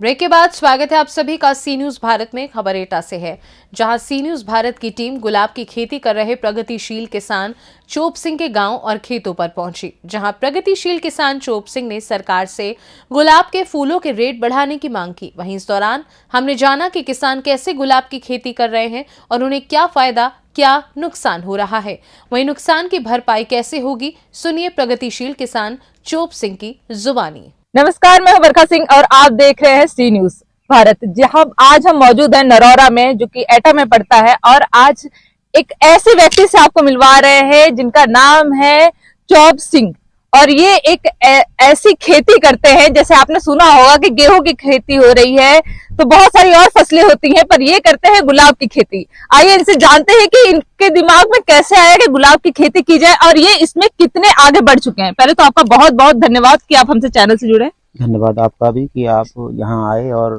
Break के बाद स्वागत है आप सभी का सी न्यूज भारत में। खबर एटा से है, जहां सी न्यूज भारत की टीम गुलाब की खेती कर रहे प्रगतिशील किसान चोप सिंह के गांव और खेतों पर पहुंची, जहां प्रगतिशील किसान चोप सिंह ने सरकार से गुलाब के फूलों के रेट बढ़ाने की मांग की। वहीं इस दौरान हमने जाना कि किसान कैसे गुलाब की खेती कर रहे हैं और उन्हें क्या फायदा क्या नुकसान हो रहा है, वहीं नुकसान की भरपाई कैसे होगी, सुनिए प्रगतिशील किसान चोप सिंह की जुबानी। नमस्कार, मैं हूं बरखा सिंह और आप देख रहे हैं सी न्यूज भारत। जहां आज हम मौजूद हैं नरौरा में, जो कि एटा में पड़ता है, और आज एक ऐसे व्यक्ति से आपको मिलवा रहे हैं जिनका नाम है चोप सिंह। और ये एक ऐसी खेती करते हैं, जैसे आपने सुना होगा कि गेहूं की खेती हो रही है तो बहुत सारी और फसलें होती हैं, पर ये करते हैं गुलाब की खेती। आइए इनसे जानते हैं कि इनके दिमाग में कैसे आया कि गुलाब की खेती की जाए और ये इसमें कितने आगे बढ़ चुके हैं। पहले तो आपका बहुत बहुत धन्यवाद कि आप हमसे चैनल से जुड़े। धन्यवाद आपका भी कि आप यहाँ आए और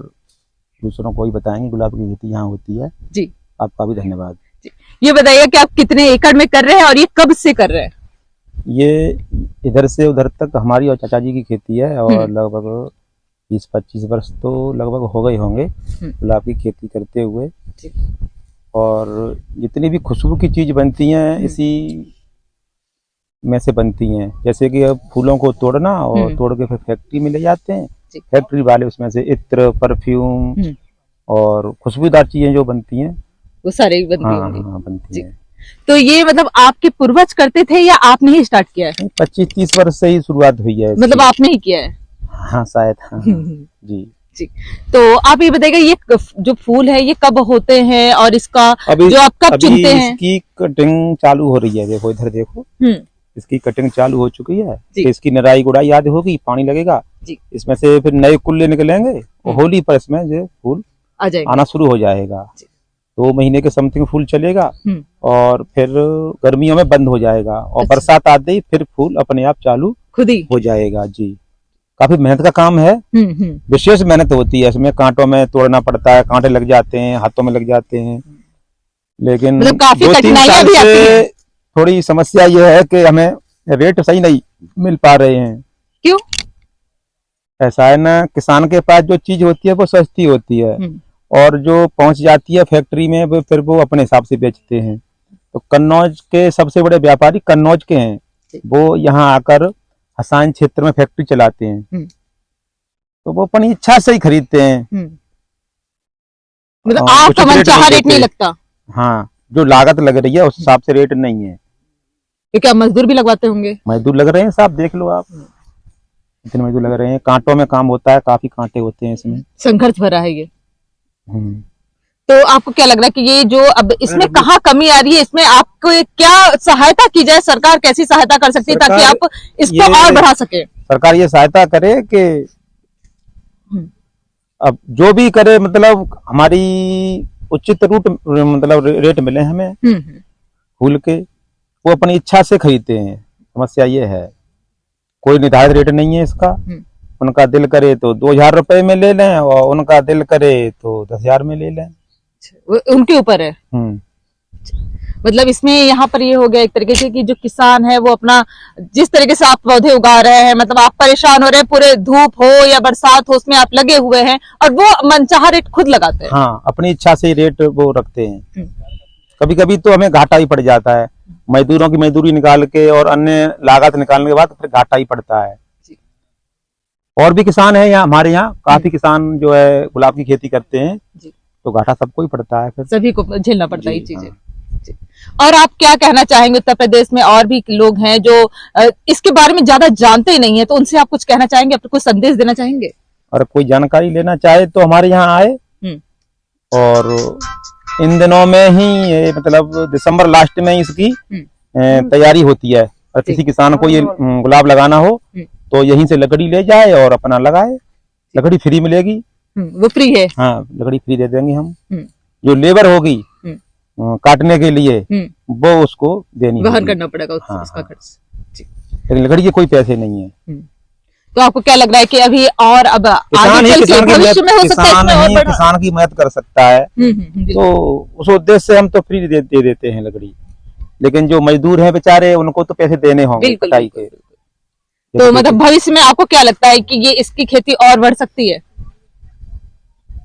दूसरों को भी बताएंगे गुलाब की खेती यहाँ होती है। जी, आपका भी धन्यवाद। ये बताइए कि आप कितने एकड़ में कर रहे हैं और ये कब से कर रहे हैं? ये इधर से उधर तक हमारी और चाचा जी की खेती है और लगभग 20-25 वर्ष तो लगभग हो गए होंगे गुलाब की खेती करते हुए। और जितनी भी खुशबू की चीज बनती हैं इसी में से बनती हैं। जैसे कि अब फूलों को तोड़ना और तोड़ के फिर फैक्ट्री में ले जाते हैं, फैक्ट्री वाले उसमें से इत्र, परफ्यूम और खुशबूदार चीजें जो बनती हैं वो सारे बनती होंगी। हाँ, बनती हैं। तो ये मतलब आपके पूर्वज करते थे या आपने ही स्टार्ट किया है? 25-30 वर्ष से ही शुरुआत हुई है। मतलब आपने ही किया है? हाँ शायद। हाँ जी। तो आप ये बताइएगा, ये जो फूल है ये कब होते हैं और इसका जो आप कब चुनते हैं? इसकी कटिंग चालू हो रही है। देखो इधर देखो, इसकी कटिंग चालू हो चुकी है। इसकी निराई गुड़ाई याद होगी, पानी लगेगा, इसमें से फिर नए कुल्ले निकलेंगे और होली पर इसमें जो फूल आना शुरू हो जाएगा। 2 महीने के समथिंग फूल चलेगा और फिर गर्मियों में बंद हो जाएगा और बरसात आते ही फिर फूल अपने आप चालू खुद ही हो जाएगा। जी, काफी मेहनत का काम है, विशेष मेहनत होती है इसमें। कांटों में तोड़ना पड़ता है, कांटे लग जाते हैं, हाथों में लग जाते हैं। लेकिन मतलब काफी 2-3 साल से थोड़ी समस्या यह है कि हमें रेट सही नहीं मिल पा रहे हैं। क्यों? ऐसा है ना, किसान के पास जो चीज होती है वो सस्ती होती है और जो पहुंच जाती है फैक्ट्री में वो फिर वो अपने हिसाब से बेचते हैं। तो कन्नौज के सबसे बड़े व्यापारी कन्नौज के हैं, वो यहाँ आकर हसान क्षेत्र में फैक्ट्री चलाते हैं, तो वो अपनी इच्छा से ही खरीदते हैं। मतलब आपका मनचाहा रेट नहीं लगता? हाँ, जो लागत लग रही है उस हिसाब से रेट नहीं है। तो क्या मजदूर भी लगवाते होंगे? मजदूर लग रहे हैं साहब, देख लो आप, इतने मजदूर लग रहे हैं। कांटों में काम होता है, काफी कांटे होते हैं इसमें, संघर्ष भरा है ये। तो आपको क्या लग रहा है कि ये जो अब इसमें कहाँ कमी आ रही है, इसमें आपको क्या सहायता की जाए? सरकार कैसी सहायता कर सकती है ताकि आप इसको और बढ़ा सके? सरकार ये सहायता करे कि अब जो भी करे, मतलब हमारी उचित रूट मतलब रेट मिले हमें फूल के, वो अपनी इच्छा से खरीदते हैं। समस्या ये है, कोई निर्धारित रेट नहीं है इसका। उनका दिल करे तो 2000 रुपए में ले लें और उनका दिल करे तो 10,000 में ले लें, उनके ऊपर है। मतलब इसमें यहाँ पर ये हो गया एक तरीके से कि जो किसान है वो अपना जिस तरीके से आप पौधे उगा रहे हैं, मतलब आप परेशान हो रहे हैं, पूरे धूप हो या बरसात हो उसमें आप लगे हुए हैं और वो मनचाहा रेट खुद लगाते हैं। हाँ, अपनी इच्छा से रेट वो रखते हैं। कभी कभी तो हमें घाटा ही पड़ जाता है, मजदूरों की मजदूरी निकाल के और अन्य लागत निकालने के बाद फिर घाटा ही पड़ता है। और भी किसान है यहाँ, हमारे यहाँ काफी किसान जो है गुलाब की खेती करते हैं, तो घाटा सबको ही पड़ता है, फिर सभी को झेलना पड़ता है ये चीजें। और आप क्या कहना चाहेंगे? उत्तर प्रदेश में और भी लोग हैं जो इसके बारे में ज्यादा जानते नहीं है, तो उनसे आप कुछ कहना चाहेंगे, अपना कुछ संदेश देना चाहेंगे? और कोई जानकारी लेना चाहे तो हमारे यहाँ आए। और इन दिनों में ही ये मतलब दिसंबर लास्ट में इसकी तैयारी होती है। और किसी किसान को ये गुलाब लगाना हो तो यहीं से लकड़ी ले जाए और अपना लगाए, लकड़ी फ्री मिलेगी। वो फ्री है? हाँ, लकड़ी फ्री दे देंगे हम। जो लेबर होगी काटने के लिए वो उसको देनी, वहन करना पड़ेगा उसका खर्च। लेकिन लकड़ी के कोई पैसे नहीं है। तो आपको क्या लग रहा है कि अभी और अब आगे चल के भविष्य में हो सकता है किसान की मदद कर सकता है? तो उस उद्देश्य से हम तो फ्री दे देते हैं लकड़ी, लेकिन जो मजदूर हैं बेचारे उनको तो पैसे देने होंगे कटाई के। तो मतलब भविष्य में आपको क्या लगता है कि ये इसकी खेती और बढ़ सकती है?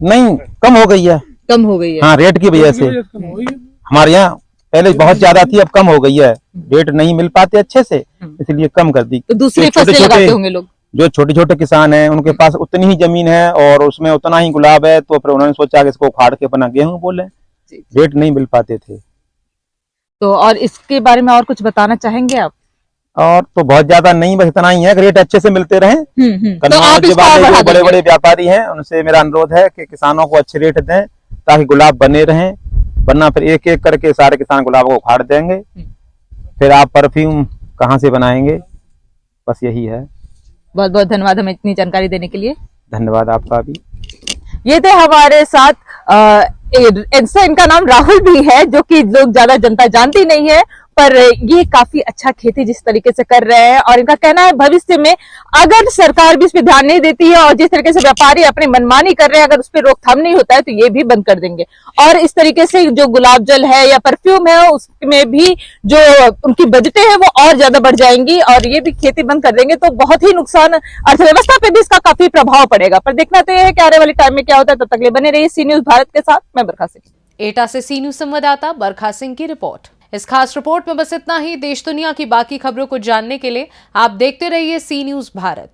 नहीं, कम हो गई है। कम हो गई है। हाँ, रेट की वजह से हमारे यहाँ पहले बहुत ज्यादा थी, अब कम हो गई है। रेट नहीं मिल पाते अच्छे से, इसलिए कम कर दी। तो दूसरी जो फसलें लगाते होंगे लोग। जो छोटे छोटे किसान हैं उनके पास उतनी ही जमीन है और उसमें उतना ही गुलाब है, तो फिर उन्होंने सोचा कि इसको उखाड़ के अपना गेहूं बोले। रेट नहीं मिल पाते थे। तो और इसके बारे में और कुछ बताना चाहेंगे आप? और तो बहुत ज्यादा नहीं, बस इतना ही है कि रेट अच्छे से मिलते रहे। तो आप जो इसको और बढ़ा बड़े देंगे। बड़े व्यापारी हैं उनसे मेरा अनुरोध है कि किसानों को अच्छे रेट दें ताकि गुलाब बने रहें, वरना फिर एक एक करके सारे किसान गुलाब को उखाड़ देंगे, फिर आप परफ्यूम कहाँ से बनाएंगे। बस यही है। बहुत बहुत धन्यवाद हमें इतनी जानकारी देने के लिए। धन्यवाद आपका भी। ये थे हमारे साथ इनका नाम राहुल भी है, जो कि लोग ज्यादा जनता जानती नहीं है, पर ये काफी अच्छा खेती जिस तरीके से कर रहे हैं। और इनका कहना है भविष्य में अगर सरकार भी इस पे ध्यान नहीं देती है और जिस तरीके से व्यापारी अपनी मनमानी कर रहे हैं, अगर उस पर रोकथाम नहीं होता है तो ये भी बंद कर देंगे। और इस तरीके से जो गुलाब जल है या परफ्यूम है उसमें भी जो उनकी बजटें हैं वो और ज्यादा बढ़ जाएंगी और ये भी खेती बंद कर देंगे तो बहुत ही नुकसान अर्थव्यवस्था पे भी इसका काफी प्रभाव पड़ेगा। पर देखना तो है कि आने वाले टाइम में क्या होता है। तब तक लिए बने रहिए सी न्यूज भारत के साथ। मैं बरखा सिंह। एटा से सी न्यूज संवाददाता बरखा सिंह की रिपोर्ट। इस खास रिपोर्ट में बस इतना ही। देश दुनिया की बाकी खबरों को जानने के लिए आप देखते रहिए सी न्यूज भारत।